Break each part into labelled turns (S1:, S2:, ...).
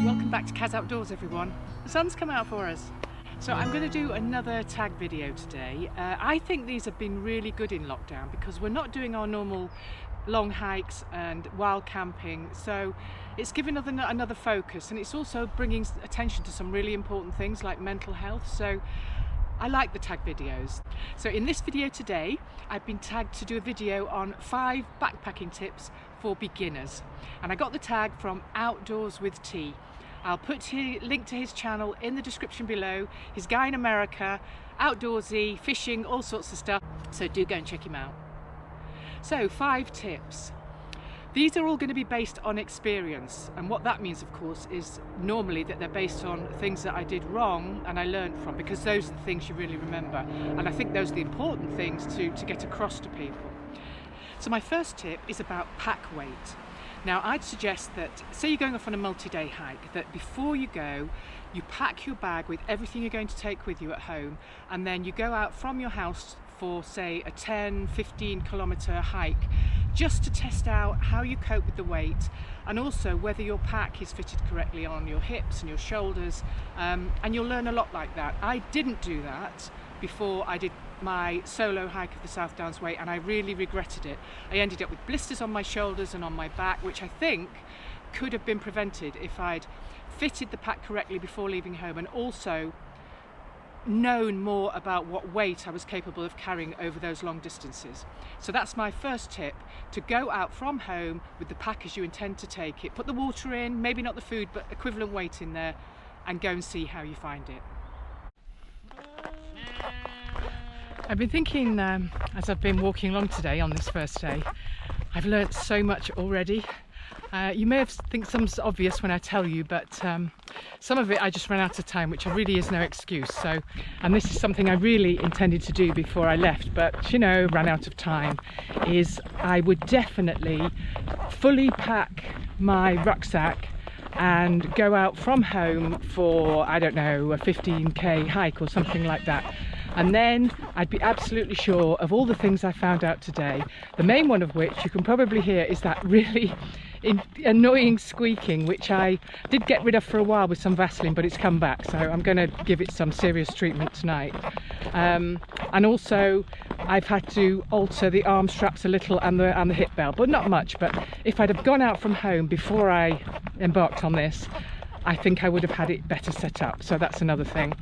S1: Welcome back to Kaz Outdoors, everyone. The sun's come out for us. So I'm going to do another tag video today. I think these have been really good in lockdown because we're not doing our normal long hikes and wild camping, so it's given another focus, and it's also bringing attention to some really important things like mental health. So I like the tag videos. So in this video today, I've been tagged to do a video on 5 backpacking tips for beginners, and I got the tag from Outdoors with T. I'll put a link to his channel in the description below. He's a guy in America, outdoorsy, fishing, all sorts of stuff, so do go and check him out. So 5 tips. These are all going to be based on experience, and what that means, of course, is normally that they're based on things that I did wrong and I learned from, because those are the things you really remember, and I think those are the important things to get across to people. So my first tip is about pack weight. Now I'd suggest that, say you're going off on a multi-day hike, that before you go, you pack your bag with everything you're going to take with you at home, and then you go out from your house for, say, a 10-15 kilometre hike, just to test out how you cope with the weight, and also whether your pack is fitted correctly on your hips and your shoulders, and you'll learn a lot like that. I didn't do that before I did my solo hike of the South Downs Way, and I really regretted it. I ended up with blisters on my shoulders and on my back, which I think could have been prevented if I'd fitted the pack correctly before leaving home, and also known more about what weight I was capable of carrying over those long distances. So that's my first tip, to go out from home with the pack as you intend to take it. Put the water in, maybe not the food, but equivalent weight in there, and go and see how you find it. I've been thinking, as I've been walking along today on this first day, I've learnt so much already. You may think some's obvious when I tell you, but some of it I just ran out of time, which really is no excuse. So, and this is something I really intended to do before I left, but you know, ran out of time, is I would definitely fully pack my rucksack and go out from home for, I don't know, a 15k hike or something like that. And then I'd be absolutely sure of all the things I found out today, the main one of which you can probably hear is that really annoying squeaking, which I did get rid of for a while with some Vaseline, but it's come back, so I'm going to give it some serious treatment tonight. And also I've had to alter the arm straps a little and the hip belt, but not much. But if I'd have gone out from home before I embarked on this, I think I would have had it better set up, so that's another thing.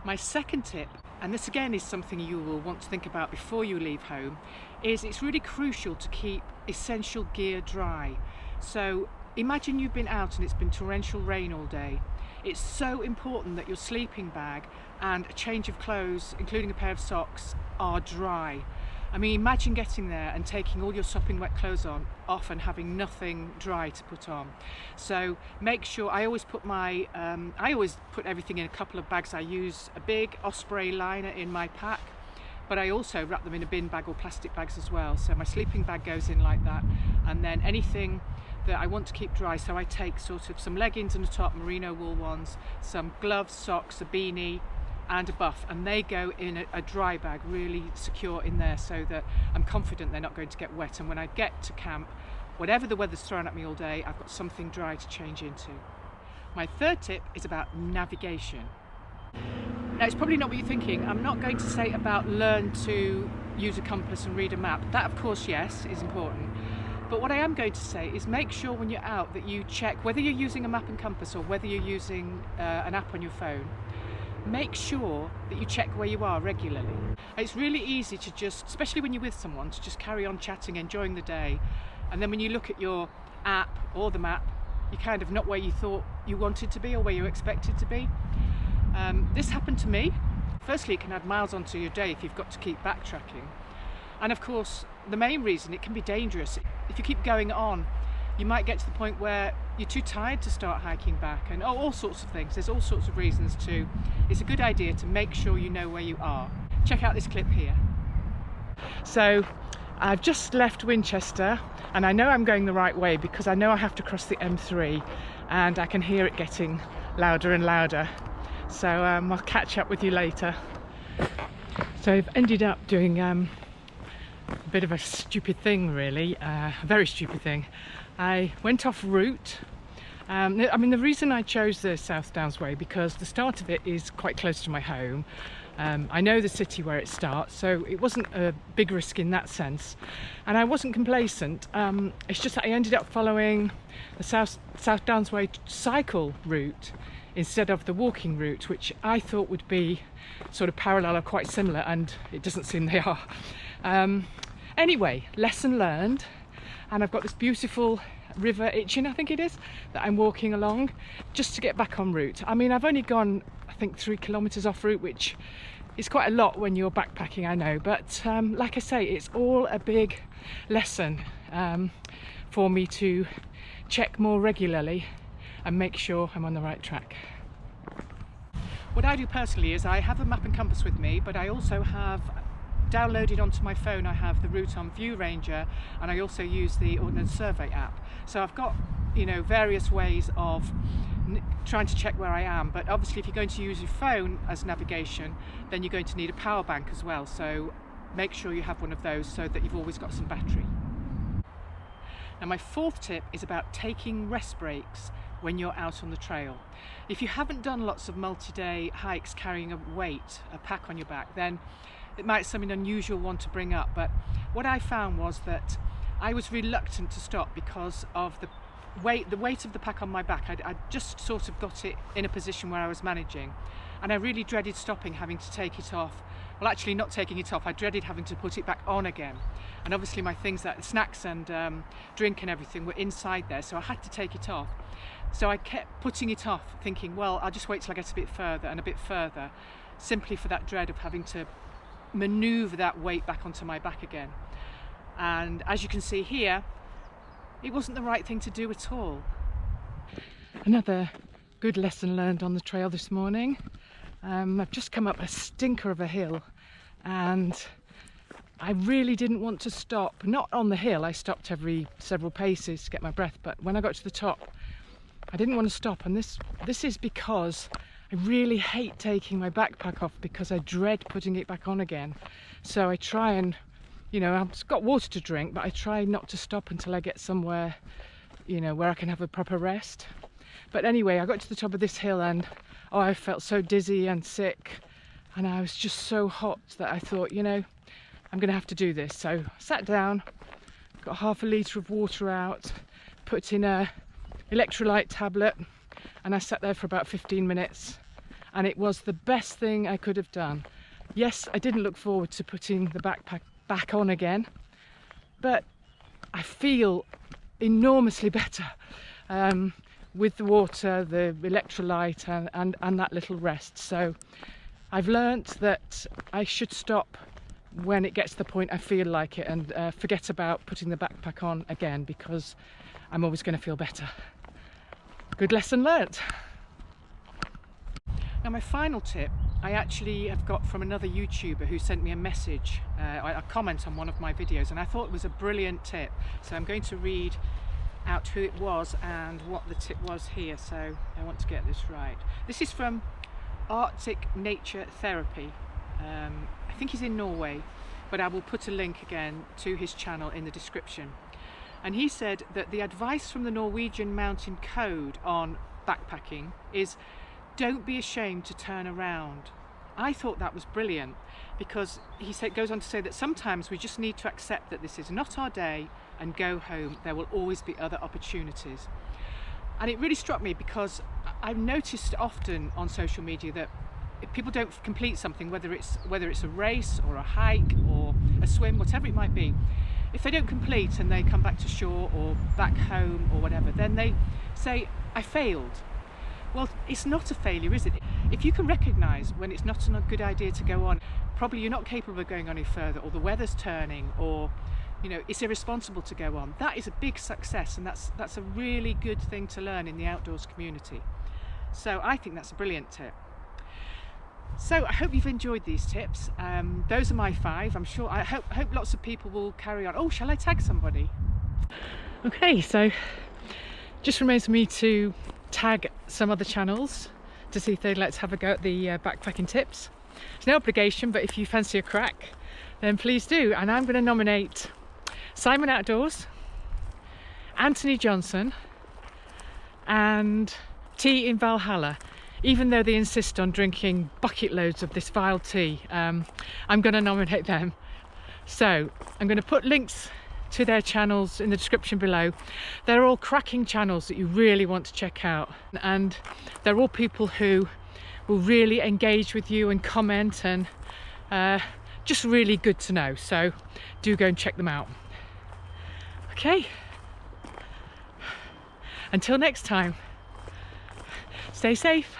S1: My second tip, and this again is something you will want to think about before you leave home, is it's really crucial to keep essential gear dry. So imagine you've been out and it's been torrential rain all day. It's so important that your sleeping bag and a change of clothes, including a pair of socks, are dry. I mean, imagine getting there and taking all your sopping wet clothes off and having nothing dry to put on. So make sure, I always put everything in a couple of bags. I use a big Osprey liner in my pack, but I also wrap them in a bin bag or plastic bags as well. So my sleeping bag goes in like that, and then anything that I want to keep dry, so I take sort of some leggings and a top, merino wool ones, some gloves, socks, a beanie and a buff, and they go in a dry bag, really secure in there, so that I'm confident they're not going to get wet, and when I get to camp, whatever the weather's thrown at me all day, I've got something dry to change into. My third tip is about navigation. Now, it's probably not what you're thinking. I'm not going to say about learn to use a compass and read a map. That, of course, yes, is important. But what I am going to say is make sure when you're out that you check, whether you're using a map and compass or whether you're using an app on your phone, make sure that you check where you are regularly. It's really easy to just, especially when you're with someone, to just carry on chatting, enjoying the day, and then when you look at your app or the map, you're kind of not where you thought you wanted to be or where you expected to be. This happened to me. Firstly, it can add miles onto your day if you've got to keep backtracking. And of course, the main reason, it can be dangerous. If you keep going on, you might get to the point where you're too tired to start hiking back, and all sorts of things. There's all sorts of reasons too. It's a good idea to make sure you know where you are. Check out this clip here. So I've just left Winchester, and I know I'm going the right way because I know I have to cross the M3, and I can hear it getting louder and louder. So I'll catch up with you later. So I've ended up doing a bit of a stupid thing, really, a very stupid thing. I went off route I mean, the reason I chose the South Downs Way, because the start of it is quite close to my home. I know the city where it starts, so it wasn't a big risk in that sense. And I wasn't complacent. It's just that I ended up following the South Downs Way cycle route instead of the walking route, which I thought would be sort of parallel or quite similar, and it doesn't seem they are. Anyway, lesson learned, and I've got this beautiful river Itchen, I think it is, that I'm walking along just to get back en route. I mean, I've only gone, I think, 3 kilometers off route, which is quite a lot when you're backpacking, I know, but like I say, it's all a big lesson for me to check more regularly and make sure I'm on the right track. What I do personally is I have a map and compass with me, but I also have downloaded onto my phone, I have the route on View Ranger, and I also use the Ordnance Survey app. So I've got, you know, various ways of trying to check where I am, but obviously if you're going to use your phone as navigation, then you're going to need a power bank as well, so make sure you have one of those so that you've always got some battery. Now, my fourth tip is about taking rest breaks when you're out on the trail. If you haven't done lots of multi-day hikes carrying a weight, a pack on your back, then it might be something unusual one to bring up, but what I found was that I was reluctant to stop because of the weight of the pack on my back. I just sort of got it in a position where I was managing, and I really dreaded stopping, having to take it off. Well, actually not taking it off, I dreaded having to put it back on again. And obviously my things, that snacks and drink and everything, were inside there, so I had to take it off. So I kept putting it off, thinking, well, I'll just wait till I get a bit further and a bit further, simply for that dread of having to maneuver that weight back onto my back again. And as you can see here, it wasn't the right thing to do at all. Another good lesson learned on the trail this morning. I've just come up a stinker of a hill, and I really didn't want to stop. Not on the hill, I stopped every several paces to get my breath, but when I got to the top, I didn't want to stop. And this is because I really hate taking my backpack off, because I dread putting it back on again. So I try and, you know, I've got water to drink, but I try not to stop until I get somewhere, you know, where I can have a proper rest. But anyway, I got to the top of this hill, and oh, I felt so dizzy and sick, and I was just so hot that I thought, you know, I'm going to have to do this. So I sat down, got half a litre of water out, put in a electrolyte tablet, and I sat there for about 15 minutes, and it was the best thing I could have done. Yes, I didn't look forward to putting the backpack back on again, but I feel enormously better with the water, the electrolyte, and that little rest. So I've learnt that I should stop when it gets to the point I feel like it, and forget about putting the backpack on again, because I'm always going to feel better. Good lesson learnt. Now, my final tip I actually have got from another YouTuber who sent me a message, a comment on one of my videos, and I thought it was a brilliant tip. So I'm going to read out who it was and what the tip was here, so I want to get this right. This is from Arctic Nature Therapy. I think he's in Norway, but I will put a link again to his channel in the description. And he said that the advice from the Norwegian Mountain Code on backpacking is, don't be ashamed to turn around. I thought that was brilliant, because he goes on to say that sometimes we just need to accept that this is not our day and go home. There will always be other opportunities. And it really struck me, because I've noticed often on social media that if people don't complete something, whether it's a race or a hike or a swim, whatever it might be, if they don't complete and they come back to shore or back home or whatever, then they say, I failed. Well, it's not a failure, is it? If you can recognise when it's not a good idea to go on, probably you're not capable of going any further, or the weather's turning, or, you know, it's irresponsible to go on. That is a big success, and that's a really good thing to learn in the outdoors community. So I think that's a brilliant tip. So I hope you've enjoyed these tips. Those are my 5. I'm sure, I hope lots of people will carry on. Oh, shall I tag somebody? Okay, so just remains for me to tag some other channels to see if they'd like to have a go at the backpacking tips. It's no obligation, but if you fancy a crack, then please do. And I'm going to nominate Simon Outdoors, Anthony Johnson, and tea in Valhalla. Even though they insist on drinking bucket loads of this vile tea, I'm going to nominate them. So I'm going to put links to their channels in the description below. They're all cracking channels that you really want to check out, and they're all people who will really engage with you and comment, and just really good to know. So do go and check them out. Okay, until next time, stay safe.